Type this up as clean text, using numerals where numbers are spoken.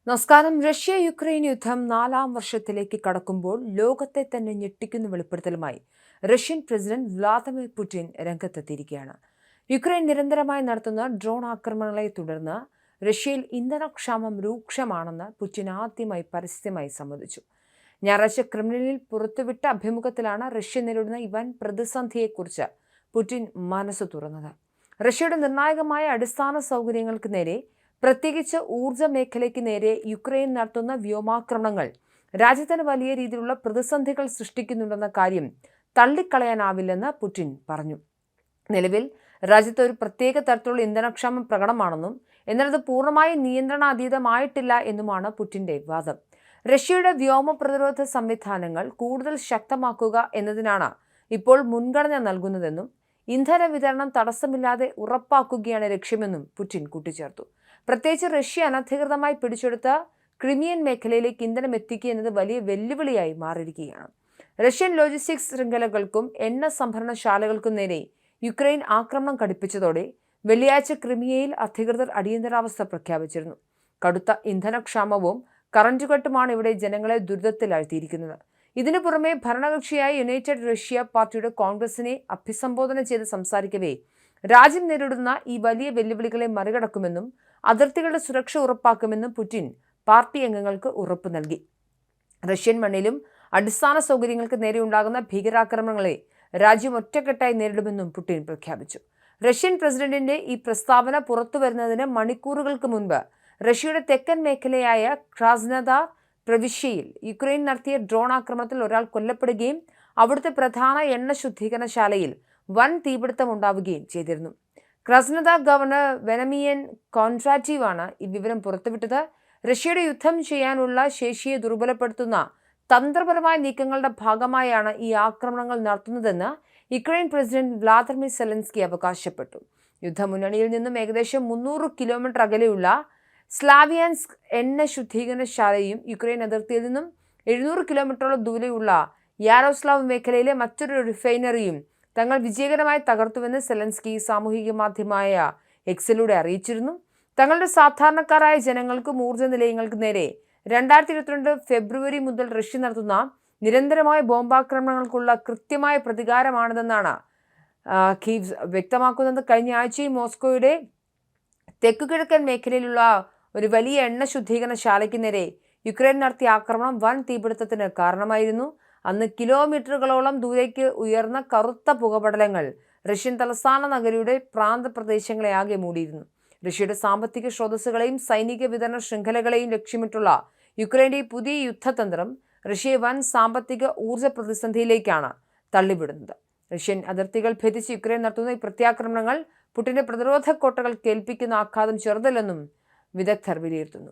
നമസ്കാരം. Russia Ukraine യുദ്ധം 4-ാം വർഷത്തിലേക്ക് കടക്കുമ്പോൾ ലോകത്തെ തന്നെ ഞെട്ടിക്കുന്ന വെളിപ്പെടുത്തലുമായി റഷ്യൻ പ്രസിഡന്റ് വ്ളാദിമിർ പുടിൻ രംഗത്തെത്തിയിരിക്കുകയാണ്. യുക്രൈൻ നിരന്തരമായി നടത്തുന്ന ഡ്രോൺ ആക്രമണങ്ങളെ തുടർന്ന് റഷ്യയിൽ ഇന്ധനക്ഷാമം രൂക്ഷമാണെന്ന് പുടിൻ ആദ്യമായി പരസ്യമായി സമ്മതിച്ചു. ഞായറാഴ്ച ക്രെംലിനിൽ പുറത്തുവിട്ട അഭിമുഖത്തിലാണ് റഷ്യ നേരിടുന്ന ഈ വൻ പ്രതിസന്ധിയെക്കുറിച്ച് പുടിൻ മനസ്സ് തുറന്നത്. റഷ്യയുടെ നിർണായകമായ അടിസ്ഥാന സൗകര്യങ്ങൾക്ക് നേരെ, പ്രത്യേകിച്ച് ഊർജ്ജ മേഖലയ്ക്ക് നേരെ യുക്രൈൻ നടത്തുന്ന വ്യോമാക്രമണങ്ങൾ രാജ്യത്തിന് വലിയ രീതിയിലുള്ള പ്രതിസന്ധികൾ സൃഷ്ടിക്കുന്നുണ്ടെന്ന കാര്യം തള്ളിക്കളയാനാവില്ലെന്ന് പുടിൻ പറഞ്ഞു. നിലവിൽ രാജ്യത്ത് ഒരു പ്രത്യേക തരത്തിലുള്ള ഇന്ധനക്ഷാമം പ്രകടമാണെന്നും എന്നാൽ അത് പൂർണ്ണമായും നിയന്ത്രണാതീതമായിട്ടില്ല എന്നുമാണ് പുടിന്റെ വാദം. റഷ്യയുടെ വ്യോമ പ്രതിരോധ സംവിധാനങ്ങൾ കൂടുതൽ ശക്തമാക്കുക എന്നതിനാണ് ഇപ്പോൾ മുൻഗണന നൽകുന്നതെന്നും ഇന്ധന വിതരണം തടസ്സമില്ലാതെ ഉറപ്പാക്കുകയാണ് ലക്ഷ്യമെന്നും പുടിൻ കൂട്ടിച്ചേർത്തു. പ്രത്യേകിച്ച് റഷ്യ അനധികൃതമായി പിടിച്ചെടുത്ത ക്രിമിയൻ മേഖലയിലേക്ക് ഇന്ധനം എത്തിക്കുക എന്നത് വലിയ വെല്ലുവിളിയായി മാറിയിരിക്കുകയാണ്. റഷ്യൻ ലോജിസ്റ്റിക്സ് ശൃംഖലകൾക്കും എണ്ണ സംഭരണശാലകൾക്കും നേരെ യുക്രൈൻ ആക്രമണം കടുപ്പിച്ചതോടെ വെള്ളിയാഴ്ച ക്രിമിയയിൽ അധികൃതർ അടിയന്തരാവസ്ഥ പ്രഖ്യാപിച്ചിരുന്നു. കടുത്ത ഇന്ധനക്ഷാമവും കറന്റ് കട്ടുമാണ് ഇവിടെ ജനങ്ങളെ ദുരിതത്തിലാഴ്ത്തിയിരിക്കുന്നത്. ഇതിനു പുറമെ ഭരണകക്ഷിയായ യുണൈറ്റഡ് റഷ്യ പാർട്ടിയുടെ കോൺഗ്രസിനെ അഭിസംബോധന ചെയ്ത് സംസാരിക്കവേ രാജ്യം നേരിടുന്ന ഈ വലിയ വെല്ലുവിളികളെ മറികടക്കുമെന്നും അതിർത്തികളുടെ സുരക്ഷ ഉറപ്പാക്കുമെന്നും പുടിൻ പാർട്ടി അംഗങ്ങൾക്ക് ഉറപ്പു നൽകി. റഷ്യൻ മണ്ണിലും അടിസ്ഥാന സൗകര്യങ്ങൾക്ക് നേരെയുണ്ടാകുന്ന ഭീകരാക്രമണങ്ങളെ രാജ്യം ഒറ്റക്കെട്ടായി നേരിടുമെന്നും പുടിൻ പ്രഖ്യാപിച്ചു. റഷ്യൻ പ്രസിഡന്റിന്റെ ഈ പ്രസ്താവന പുറത്തുവരുന്നതിന് മണിക്കൂറുകൾക്ക് മുൻപ് റഷ്യയുടെ തെക്കൻ മേഖലയായ ക്രാസ്നദാർ പ്രവിശ്യയിൽ യുക്രൈൻ നടത്തിയ ഡ്രോൺ ആക്രമണത്തിൽ ഒരാൾ കൊല്ലപ്പെടുകയും അവിടുത്തെ പ്രധാന എണ്ണ ശുദ്ധീകരണശാലയിൽ വൻ തീപിടുത്തം ഉണ്ടാവുകയും ചെയ്തിരുന്നു. ക്രാസ്നദാർ ഗവർണർ വെനമിയൻ കോൺട്രാറ്റീവാണ് ഈ വിവരം പുറത്തുവിട്ടത്. റഷ്യയുടെ യുദ്ധം ചെയ്യാനുള്ള ശേഷിയെ ദുർബലപ്പെടുത്തുന്ന തന്ത്രപരമായ നീക്കങ്ങളുടെ ഭാഗമായാണ് ഈ ആക്രമണങ്ങൾ നടത്തുന്നതെന്ന് യുക്രൈൻ പ്രസിഡന്റ് വ്ളാദിമിർ സെലൻസ്കി അവകാശപ്പെട്ടു. യുദ്ധമുന്നണിയിൽ നിന്നും ഏകദേശം 300 കിലോമീറ്റർ അകലെയുള്ള സ്ലാവിയാൻസ്ക് എണ്ണ ശുദ്ധീകരണശാലയും യുക്രൈൻ അതിർത്തിയിൽ നിന്നും 700 കിലോമീറ്ററോളം ദൂരെയുള്ള യാരോസ്ലാവ് മേഖലയിലെ മറ്റൊരു റിഫൈനറിയും തങ്ങൾ വിജയകരമായി തകർത്തുവെന്ന് സെലൻസ്കി സാമൂഹിക മാധ്യമമായ എക്സിലൂടെ അറിയിച്ചിരുന്നു. തങ്ങളുടെ സാധാരണക്കാരായ ജനങ്ങൾക്കും ഊർജ്ജ നിലയങ്ങൾക്ക് നേരെ 2022 ഫെബ്രുവരി മുതൽ റഷ്യ നടത്തുന്ന നിരന്തരമായ ബോംബാക്രമണങ്ങൾക്കുള്ള കൃത്യമായ പ്രതികാരമാണിതെന്നാണ് കീവ് വ്യക്തമാക്കുന്നത്. കഴിഞ്ഞ ആഴ്ചയിൽ മോസ്കോയുടെ തെക്കുകിഴക്കൻ മേഖലയിലുള്ള ഒരു വലിയ എണ്ണ ശുദ്ധീകരണശാലയ്ക്ക് നേരെ യുക്രൈൻ നടത്തിയ ആക്രമണം വൻ തീപിടുത്തത്തിന് കാരണമായിരുന്നു. അന്ന് കിലോമീറ്ററുകളോളം ദൂരേക്ക് ഉയർന്ന കറുത്ത പുകപടലങ്ങൾ റഷ്യൻ തലസ്ഥാന നഗരിയുടെ പ്രാന്തപ്രദേശങ്ങളെ ആകെ മൂടിയിരുന്നു. റഷ്യയുടെ സാമ്പത്തിക സ്രോതസ്സുകളെയും സൈനിക വിതരണ ശൃംഖലകളെയും ലക്ഷ്യമിട്ടുള്ള യുക്രൈന്റെ പുതിയ യുദ്ധതന്ത്രം റഷ്യയെ വൻ സാമ്പത്തിക ഊർജ്ജ പ്രതിസന്ധിയിലേക്കാണ് തള്ളിവിടുന്നത്. റഷ്യൻ അതിർത്തികൾ ഭേദിച്ച് യുക്രൈൻ നടത്തുന്ന ഈ പ്രത്യാക്രമണങ്ങൾ പുടിന്റെ പ്രതിരോധ കോട്ടകൾ കേൾപ്പിക്കുന്ന ആഘാതം ചെറുതല്ലെന്നും വിദഗ്ധർ വിലയിരുത്തുന്നു.